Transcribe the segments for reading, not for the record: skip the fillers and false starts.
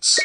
bets.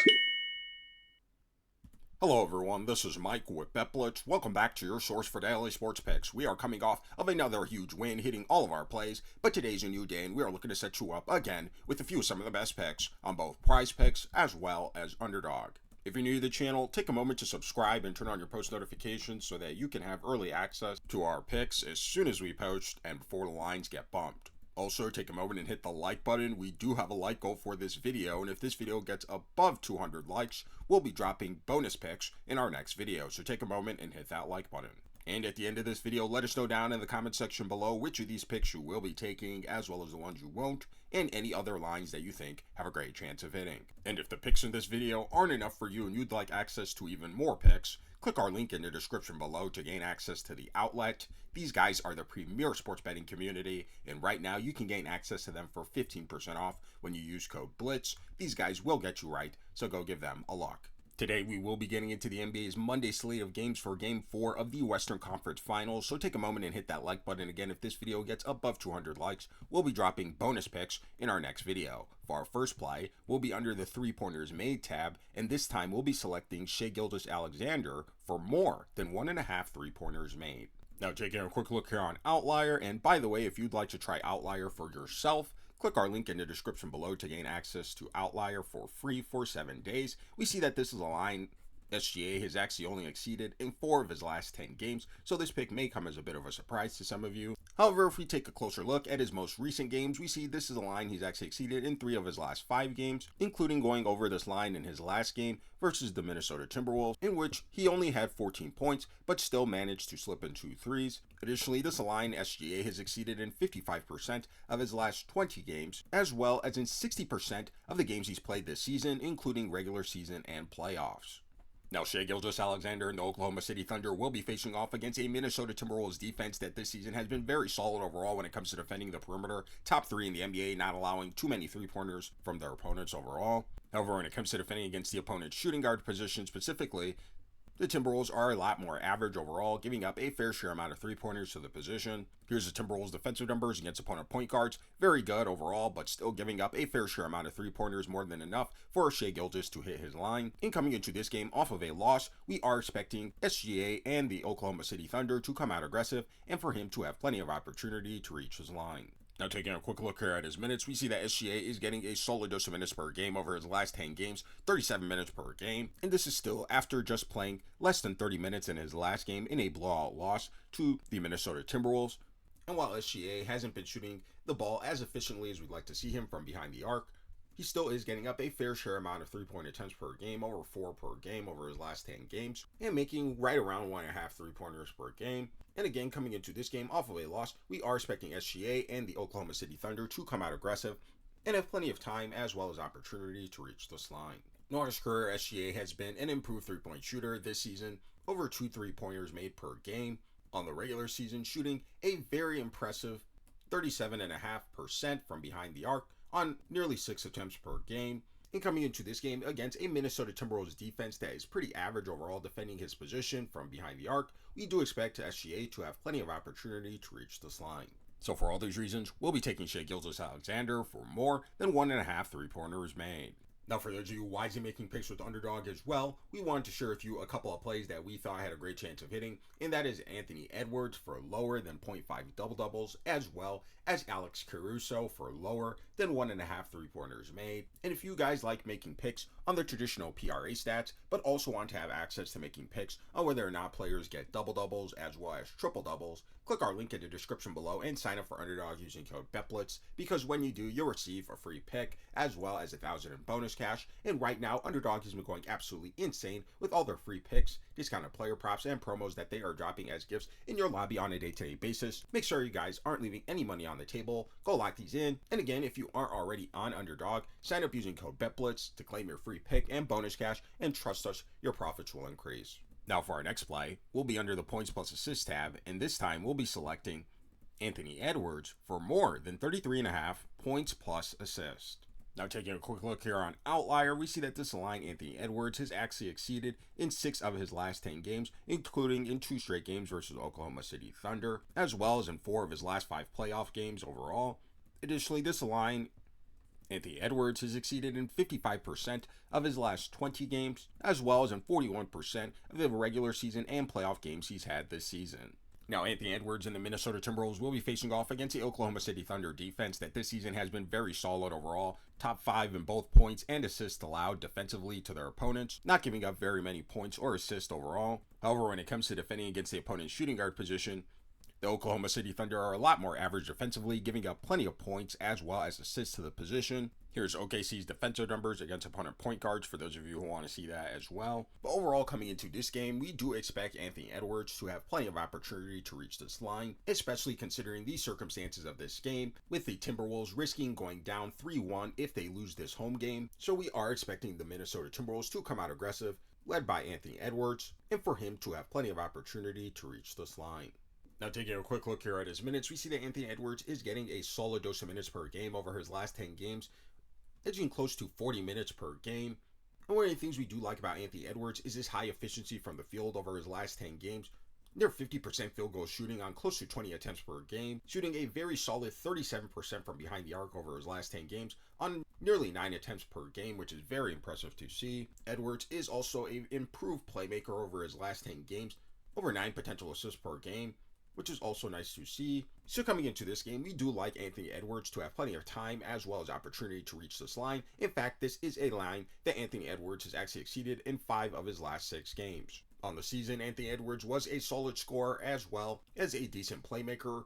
Hello everyone, this is Mike with BetBlitz. Welcome back to your source for daily sports picks. We are coming off of another huge win, hitting all of our plays, but today's a new day and we are looking to set you up again with some of the best picks on both PrizePicks as well as Underdog. If you're new to the channel, take a moment to subscribe and turn on your post notifications so that you can have early access to our picks as soon as we post and before the lines get bumped. Also, take a moment and hit the like button. We do have a like goal for this video, and if this video gets above 200 likes, we'll be dropping bonus picks in our next video. So take a moment and hit that like button. And at the end of this video, let us know down in the comment section below which of these picks you will be taking, as well as the ones you won't, and any other lines that you think have a great chance of hitting. And if the picks in this video aren't enough for you and you'd like access to even more picks, click our link in the description below to gain access to the outlet. These guys are the premier sports betting community, and right now you can gain access to them for 15% off when you use code BLITZ. These guys will get you right, so go give them a look. Today we will be getting into the NBA's Monday slate of games for Game 4 of the Western Conference Finals, so take a moment and hit that like button. Again, if this video gets above 200 likes, we'll be dropping bonus picks in our next video. For our first play, we'll be under the 3-pointers made tab, and this time we'll be selecting Shai Gilgeous-Alexander for more than 1.5 3-pointers made. Now taking a quick look here on Outlier, and by the way, if you'd like to try Outlier for yourself, click our link in the description below to gain access to Outlier for free for 7 days. We see that this is a line SGA has actually only exceeded in 4 of his last 10 games, so this pick may come as a bit of a surprise to some of you. However, if we take a closer look at his most recent games, we see this is a line he's actually exceeded in 3 of his last 5 games, including going over this line in his last game versus the Minnesota Timberwolves, in which he only had 14 points, but still managed to slip in 2 threes. Additionally, this line SGA has exceeded in 55% of his last 20 games, as well as in 60% of the games he's played this season, including regular season and playoffs. Now, Shai Gilgeous-Alexander and the Oklahoma City Thunder will be facing off against a Minnesota Timberwolves defense that this season has been very solid overall when it comes to defending the perimeter. Top 3 in the NBA, not allowing too many 3-pointers from their opponents overall. However, when it comes to defending against the opponent's shooting guard position specifically, the Timberwolves are a lot more average overall, giving up a fair share amount of 3-pointers to the position. Here's the Timberwolves' defensive numbers against opponent point guards. Very good overall, but still giving up a fair share amount of 3-pointers, more than enough for Shai Gilgeous to hit his line. And coming into this game off of a loss, we are expecting SGA and the Oklahoma City Thunder to come out aggressive and for him to have plenty of opportunity to reach his line. Now taking a quick look here at his minutes, we see that SGA is getting a solid dose of minutes per game over his last 10 games, 37 minutes per game, and this is still after just playing less than 30 minutes in his last game in a blowout loss to the Minnesota Timberwolves. And while SGA hasn't been shooting the ball as efficiently as we'd like to see him from behind the arc, he still is getting up a fair share amount of 3-point attempts per game, over 4 per game over his last 10 games, and making right around 1.5 3-pointers per game. And again, coming into this game off of a loss, we are expecting SGA and the Oklahoma City Thunder to come out aggressive and have plenty of time as well as opportunity to reach this line. In his career, SGA has been an improved 3-point shooter this season, over 2 3-pointers made per game. On the regular season, shooting a very impressive 37.5% from behind the arc on nearly 6 attempts per game. And coming into this game against a Minnesota Timberwolves defense that is pretty average overall defending his position from behind the arc, we do expect SGA to have plenty of opportunity to reach this line. So for all these reasons, we'll be taking Shai Gilgeous-Alexander for more than 1.5 3-pointers made. Now, for those of you wisely making picks with Underdog as well, we wanted to share with you a couple of plays that we thought had a great chance of hitting, and that is Anthony Edwards for lower than 0.5 double-doubles, as well as Alex Caruso for lower than 1.5 3-pointers made. And if you guys like making picks on the traditional PRA stats, but also want to have access to making picks on whether or not players get double-doubles as well as triple-doubles, click our link in the description below and sign up for Underdog using code BETBLITZ, because when you do, you'll receive a free pick as well as 1,000 in bonus cash. And right now, Underdog has been going absolutely insane with all their free picks, discounted player props, and promos that they are dropping as gifts in your lobby on a day-to-day basis. Make sure you guys aren't leaving any money on the table. Go lock these in. And again, if you aren't already on Underdog, sign up using code BETBLITZ to claim your free pick and bonus cash, and trust us, your profits will increase. Now for our next play, we'll be under the points plus assists tab, and this time we'll be selecting Anthony Edwards for more than 33.5 points plus assists. Now taking a quick look here on Outlier, we see that this line, Anthony Edwards, has actually exceeded in 6 of his last 10 games, including in 2 straight games versus Oklahoma City Thunder, as well as in 4 of his last 5 playoff games overall. Additionally, this line Anthony Edwards has exceeded in 55% of his last 20 games, as well as in 41% of the regular season and playoff games he's had this season. Now, Anthony Edwards and the Minnesota Timberwolves will be facing off against the Oklahoma City Thunder defense that this season has been very solid overall, top 5 in both points and assists allowed defensively to their opponents, not giving up very many points or assists overall. However, when it comes to defending against the opponent's shooting guard position, the Oklahoma City Thunder are a lot more average defensively, giving up plenty of points as well as assists to the position. Here's OKC's defensive numbers against opponent point guards for those of you who want to see that as well. But overall, coming into this game, we do expect Anthony Edwards to have plenty of opportunity to reach this line, especially considering the circumstances of this game, with the Timberwolves risking going down 3-1 if they lose this home game. So we are expecting the Minnesota Timberwolves to come out aggressive, led by Anthony Edwards, and for him to have plenty of opportunity to reach this line. Now, taking a quick look here at his minutes, we see that Anthony Edwards is getting a solid dose of minutes per game over his last 10 games, edging close to 40 minutes per game. And one of the things we do like about Anthony Edwards is his high efficiency from the field over his last 10 games. Near 50% field goal shooting on close to 20 attempts per game, shooting a very solid 37% from behind the arc over his last 10 games on nearly 9 attempts per game, which is very impressive to see. Edwards is also an improved playmaker over his last 10 games, over 9 potential assists per game, which is also nice to see. So coming into this game, we do like Anthony Edwards to have plenty of time as well as opportunity to reach this line. In fact, this is a line that Anthony Edwards has actually exceeded in 5 of his last 6 games. On the season, Anthony Edwards was a solid scorer as well as a decent playmaker,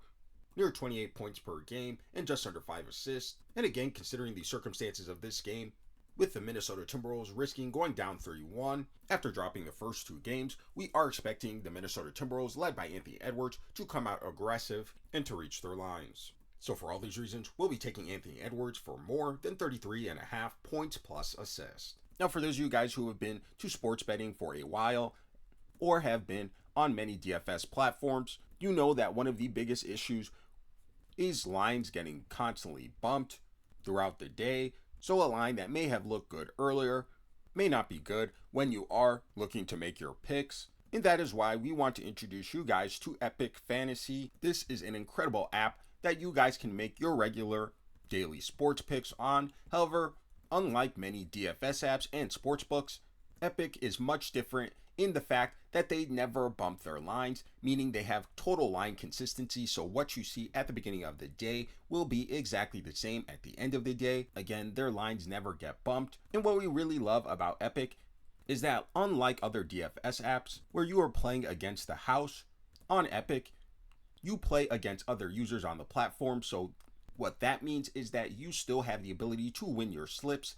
near 28 points per game and just under 5 assists. And again, considering the circumstances of this game, with the Minnesota Timberwolves risking going down 3-1 after dropping the first 2 games, we are expecting the Minnesota Timberwolves, led by Anthony Edwards, to come out aggressive and to reach their lines. So for all these reasons, we'll be taking Anthony Edwards for more than 33.5 points plus assists. Now, for those of you guys who have been to sports betting for a while or have been on many DFS platforms, you know that one of the biggest issues is lines getting constantly bumped throughout the day. So a line that may have looked good earlier may not be good when you are looking to make your picks. And that is why we want to introduce you guys to Epic Fantasy. This is an incredible app that you guys can make your regular daily sports picks on. However, unlike many DFS apps and sportsbooks, Epic is much different in the fact that they never bump their lines, meaning they have total line consistency. So what you see at the beginning of the day will be exactly the same at the end of the day. Again, their lines never get bumped. And what we really love about Epic is that unlike other DFS apps where you are playing against the house, on Epic, you play against other users on the platform. So what that means is that you still have the ability to win your slips,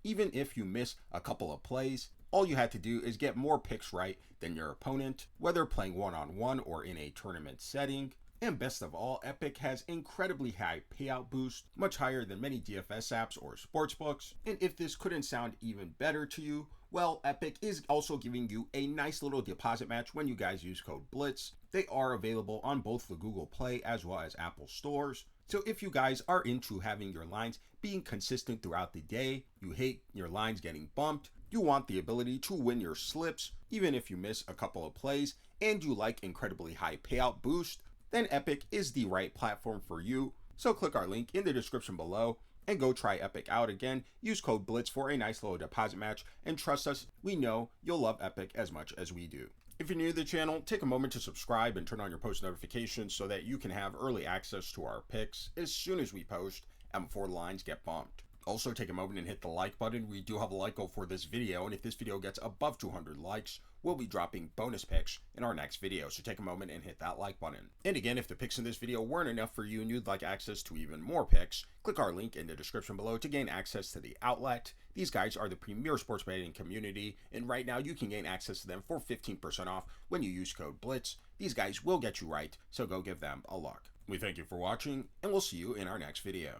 even if you miss a couple of plays. All you had to do is get more picks right than your opponent, whether playing one-on-one or in a tournament setting. And best of all, Epic has incredibly high payout boost, much higher than many DFS apps or sportsbooks. And if this couldn't sound even better to you, well, Epic is also giving you a nice little deposit match when you guys use code BLITZ. They are available on both the Google Play as well as Apple stores. So if you guys are into having your lines being consistent throughout the day, you hate your lines getting bumped, you want the ability to win your slips even if you miss a couple of plays, and you like incredibly high payout boost, then Epic is the right platform for you. So click our link in the description below and go try Epic out. Again, use code BLITZ for a nice little deposit match, and trust us, we know you'll love Epic as much as we do. If you're new to the channel, take a moment to subscribe and turn on your post notifications so that you can have early access to our picks as soon as we post and before the lines get bumped. Also, take a moment and hit the like button. We do have a like goal for this video, and if this video gets above 200 likes, we'll be dropping bonus picks in our next video. So take a moment and hit that like button. And again, if the picks in this video weren't enough for you and you'd like access to even more picks, click our link in the description below to gain access to the outlet. These guys are the premier sports betting community, and right now you can gain access to them for 15% off when you use code BLITZ. These guys will get you right, so go give them a look. We thank you for watching, and we'll see you in our next video.